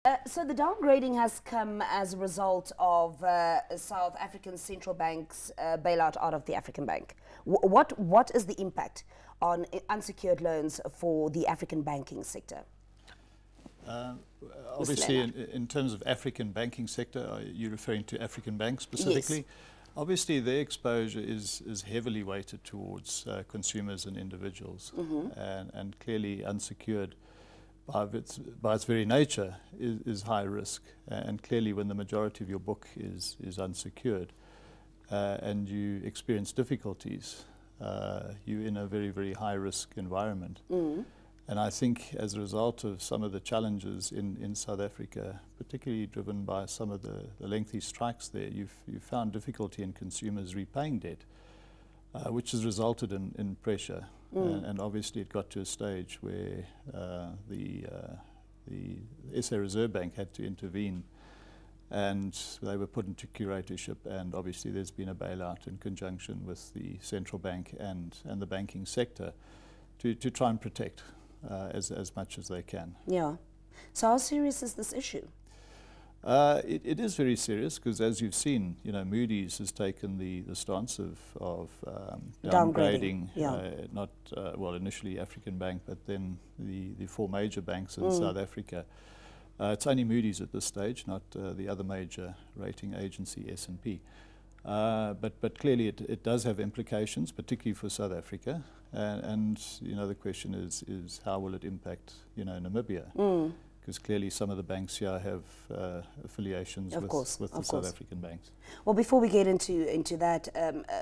So the downgrading has come as a result of South African Central Bank's bailout out of the African Bank. What is the impact on unsecured loans for the African banking sector? Obviously, in terms of African banking sector, are you referring to African banks specifically? Yes. Obviously, their exposure is heavily weighted towards consumers and individuals, and clearly unsecured by its very nature is high risk. And clearly, when the majority of your book is unsecured and you experience difficulties, you're in a very, very high risk environment. And I think as a result of some of the challenges in South Africa, particularly driven by some of the lengthy strikes there, you've found difficulty in consumers repaying debt, which has resulted in pressure. And obviously it got to a stage where the SA Reserve Bank had to intervene, and they were put into curatorship, and obviously there's been a bailout in conjunction with the central bank and the banking sector to try and protect as much as they can. Yeah. So how serious is this issue? It is very serious because, as you've seen, Moody's has taken the stance of downgrading, not initially African Bank, but then the four major banks in South Africa. It's only Moody's at this stage, not the other major rating agency, S&P. But clearly it does have implications, particularly for South Africa, and the question is how will it impact Namibia? Because clearly some of the banks here have affiliations with the South African banks. Well, before we get into that,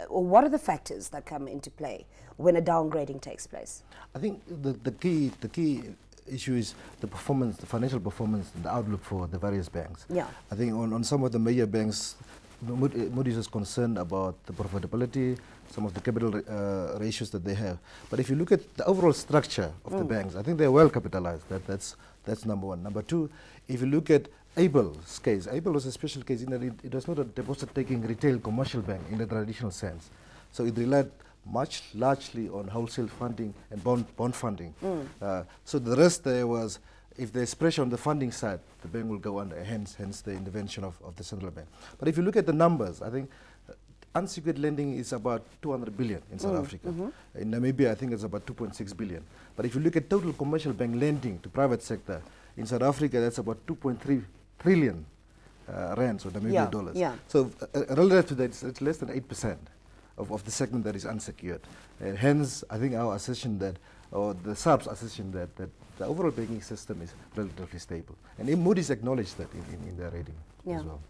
what are the factors that come into play when a downgrading takes place? I think the key issue is the performance, the financial performance, and the outlook for the various banks. Yeah. I think on some of the major banks, Moody's is concerned about the profitability, some of the capital ratios that they have. But if you look at the overall structure of the banks, I think they're well capitalized. That's number one. Number two, if you look at Abel's case, Abel was a special case in that it was not a deposit-taking retail commercial bank in the traditional sense. So it relied largely on wholesale funding and bond funding. So the rest there was, if there's pressure on the funding side, the bank will go under, hence the intervention of the central bank. But if you look at the numbers, I think unsecured lending is about 200 billion in South Africa. In Namibia, I think it's about 2.6 billion. But if you look at total commercial bank lending to private sector, in South Africa, that's about 2.3 trillion rands or Namibia dollars. So relative to that, it's less than 8% of the segment that is unsecured. Hence, I think our assertion that, or the SARB's assertion that the overall banking system is relatively stable. And Moody's acknowledged that in their rating as well.